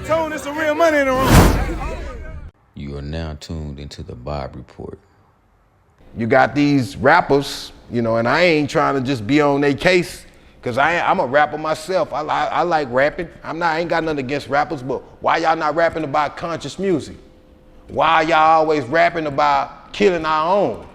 told there's some real money in the room. You are now tuned into the Bob Report. You got these rappers, you know, and I ain't trying to just be on their case, cause I'm a rapper myself. I like rapping. I ain't got nothing against rappers, but why y'all not rapping about conscious music? Why y'all always rapping about killing our own?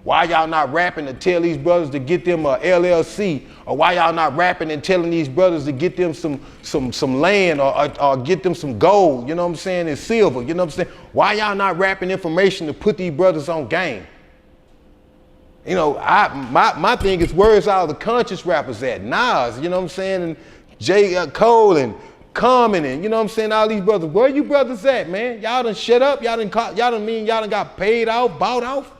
Why y'all not rapping to tell these brothers to get them a LLC? Or why y'all not rapping and telling these brothers to get them some land or get them some gold, you know what I'm saying, and silver, you know what I'm saying? Why y'all not rapping information to put these brothers on game? You know, my thing is, where's all the conscious rappers at? Nas, you know what I'm saying, and J. Cole and Common, and you know what I'm saying, all these brothers. Where you brothers at, man? Y'all done shut up. Y'all done got paid out, bought off.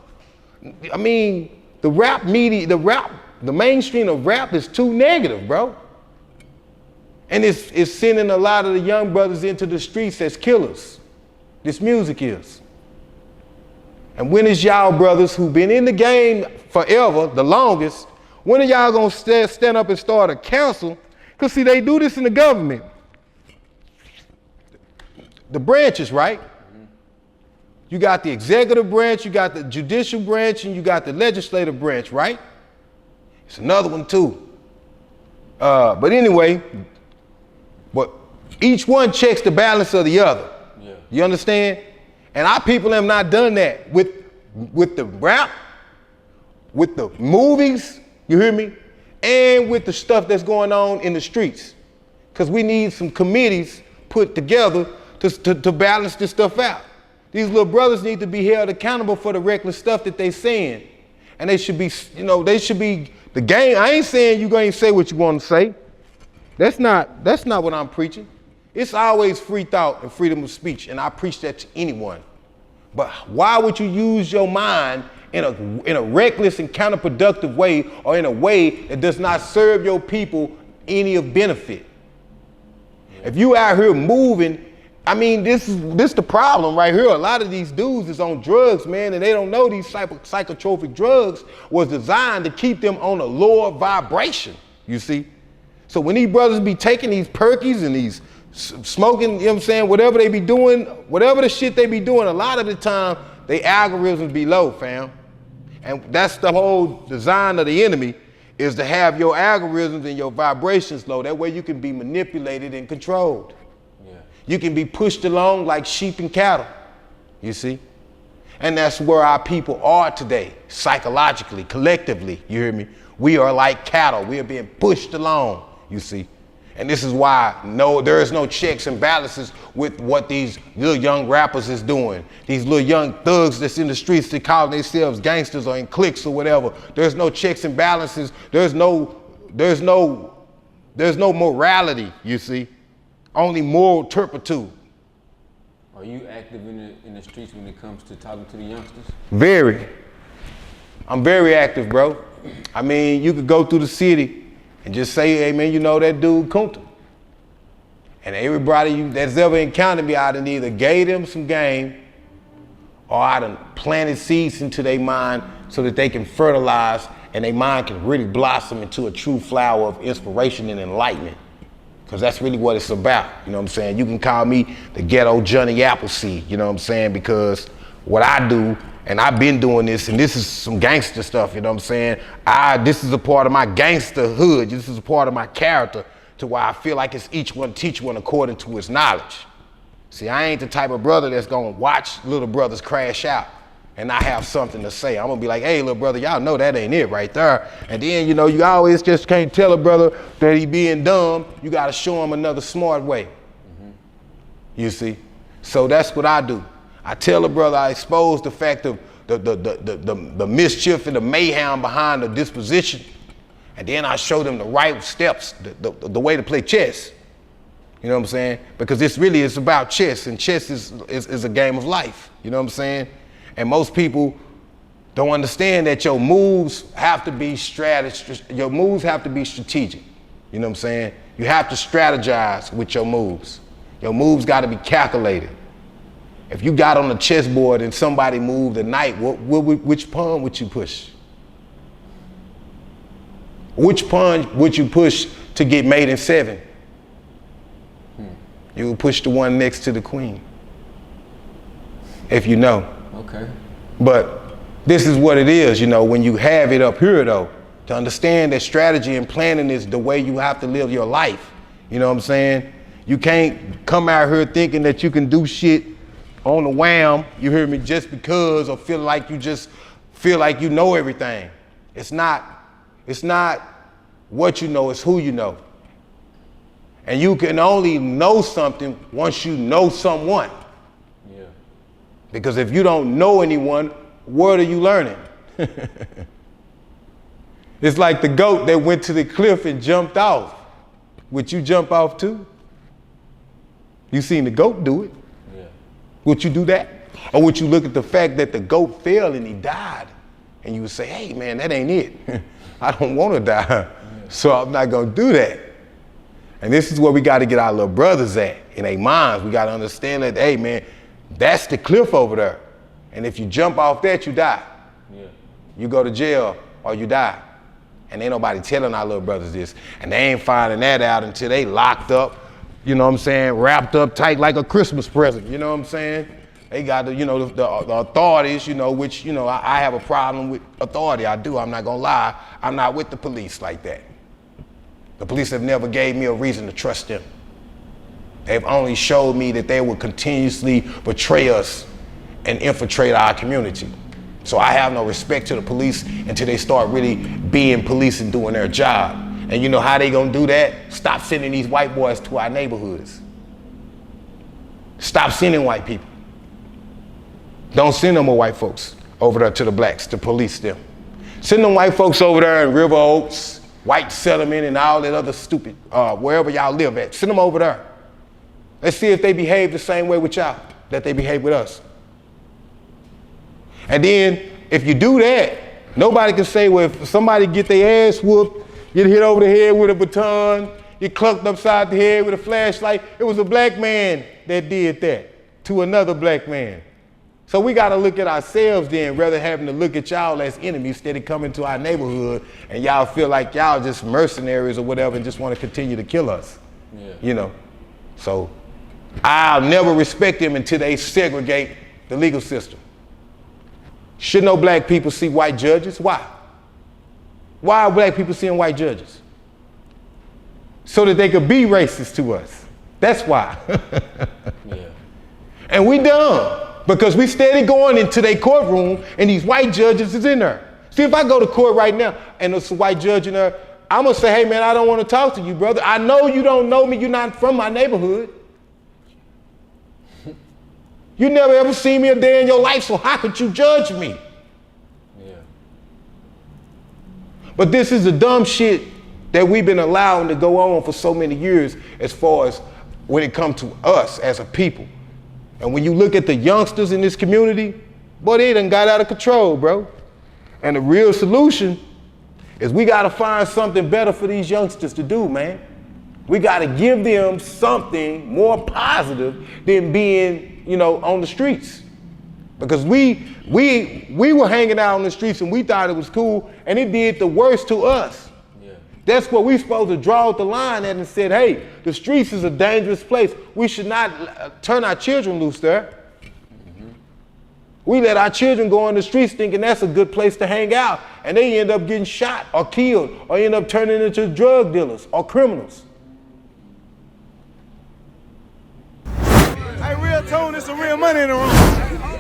I mean, the rap media, the mainstream of rap is too negative, bro. And it's sending a lot of the young brothers into the streets as killers. This music is. And when is y'all brothers who've been in the game forever, the longest, when are y'all gonna stand up and start a council? Because see, they do this in the government. The branches, right? You got the executive branch, you got the judicial branch, and you got the legislative branch, right? It's another one too. But anyway, but each one checks the balance of the other. Yeah. You understand? And our people have not done that with the rap, with the movies, you hear me? And with the stuff that's going on in the streets. Because we need some committees put together to balance this stuff out. These little brothers need to be held accountable for the reckless stuff that they saying. And they should be, you know, they should be, the game, I ain't saying you gonna say what you want to say. That's not what I'm preaching. It's always free thought and freedom of speech, and I preach that to anyone. But why would you use your mind in a reckless and counterproductive way, or in a way that does not serve your people any of benefit? If you out here moving, I mean, this the problem right here. A lot of these dudes is on drugs, man, and they don't know these psychotropic drugs was designed to keep them on a lower vibration, you see? So when these brothers be taking these perkies and these smoking, you know what I'm saying, whatever they be doing, whatever the shit they be doing, a lot of the time, they algorithms be low, fam. And that's the whole design of the enemy, is to have your algorithms and your vibrations low. That way you can be manipulated and controlled. You can be pushed along like sheep and cattle, you see? And that's where our people are today, psychologically, collectively, you hear me? We are like cattle. We are being pushed along, you see? And this is why there is no checks and balances with what these little young rappers is doing. These little young thugs that's in the streets that call themselves gangsters or in cliques or whatever. There's no checks and balances. There's no morality, you see? Only moral turpitude. Are you active in the streets when it comes to talking to the youngsters? Very. I'm very active, bro. I mean, you could go through the city and just say, hey man, you know that dude Kunta. And everybody that's ever encountered me, I done either gave them some game or I done planted seeds into their mind so that they can fertilize and their mind can really blossom into a true flower of inspiration and enlightenment. Because that's really what it's about, you know what I'm saying? You can call me the ghetto Johnny Appleseed, you know what I'm saying? Because what I do, and I've been doing this, and this is some gangster stuff, you know what I'm saying? This is a part of my gangsterhood. This is a part of my character, to where I feel like it's each one teach one according to his knowledge. See, I ain't the type of brother that's gonna watch little brothers crash out and I have something to say. I'm gonna be like, hey, little brother, y'all know that ain't it right there. And then, you know, you always just can't tell a brother that he being dumb. You gotta show him another smart way. You see? So that's what I do. I tell a brother, I expose the fact of the mischief and the mayhem behind the disposition. And then I show them the right steps, the way to play chess. You know what I'm saying? Because this really is about chess, and chess is a game of life. You know what I'm saying? And most people don't understand that your moves have to be strategic. You know what I'm saying? You have to strategize with your moves. Your moves got to be calculated. If you got on the chessboard and somebody moved a knight, which pawn would you push? Which pawn would you push to get mate in 7? You would push the one next to the queen. If you know. Okay. But this is what it is, you know, when you have it up here though, to understand that strategy and planning is the way you have to live your life. You know what I'm saying? You can't come out here thinking that you can do shit on the wham, you hear me, just because, or feel like you know everything. It's not what you know, it's who you know. And you can only know something once you know someone. Yeah. Because if you don't know anyone, what are you learning? It's like the goat that went to the cliff and jumped off. Would you jump off too? You seen the goat do it. Yeah. Would you do that? Or would you look at the fact that the goat fell and he died? And you would say, hey man, that ain't it. I don't want to die, so I'm not gonna do that. And this is where we gotta get our little brothers at, in their minds. We gotta understand that, hey man, that's the cliff over there. And if you jump off that, you die. Yeah. You go to jail or you die. And ain't nobody telling our little brothers this. And they ain't finding that out until they locked up, you know what I'm saying, wrapped up tight like a Christmas present, you know what I'm saying? They got the, you know, the authorities, you know, which, you know, I have a problem with authority. I do, I'm not gonna lie. I'm not with the police like that. The police have never gave me a reason to trust them. They've only showed me that they will continuously betray us and infiltrate our community. So I have no respect to the police until they start really being police and doing their job. And you know how they gonna do that? Stop sending these white boys to our neighborhoods. Stop sending white people. Don't send them more white folks over there to the blacks to police them. Send them white folks over there in River Oaks, White Settlement, and all that other stupid, wherever y'all live at. Send them over there. Let's see if they behave the same way with y'all that they behave with us. And then if you do that, nobody can say, well, if somebody get their ass whooped, get hit over the head with a baton, get clunked upside the head with a flashlight, it was a black man that did that to another black man. So we got to look at ourselves then, rather having to look at y'all as enemies instead of coming to our neighborhood and y'all feel like y'all just mercenaries or whatever and just want to continue to kill us. Yeah. You know, so I'll never respect them until they segregate the legal system. Should no black people see white judges? Why? Why are black people seeing white judges? So that they could be racist to us. That's why. Yeah. And we dumb. Because we steady going into their courtroom and these white judges is in there. See, if I go to court right now and there's a white judge in there, I'm gonna say, hey man, I don't want to talk to you, brother. I know you don't know me, you're not from my neighborhood. You never ever seen me a day in your life, so how could you judge me? Yeah. But this is the dumb shit that we've been allowing to go on for so many years as far as when it comes to us as a people. And when you look at the youngsters in this community, boy, they done got out of control, bro. And the real solution is we gotta find something better for these youngsters to do, man. We gotta give them something more positive than being, you know, on the streets. Because we were hanging out on the streets and we thought it was cool, and it did the worst to us. That's what we're supposed to draw the line at and said, hey, the streets is a dangerous place. We should not turn our children loose there. Mm-hmm. We let our children go on the streets thinking that's a good place to hang out, and they end up getting shot or killed or end up turning into drug dealers or criminals. Hey, real tone, it's some real money in the room.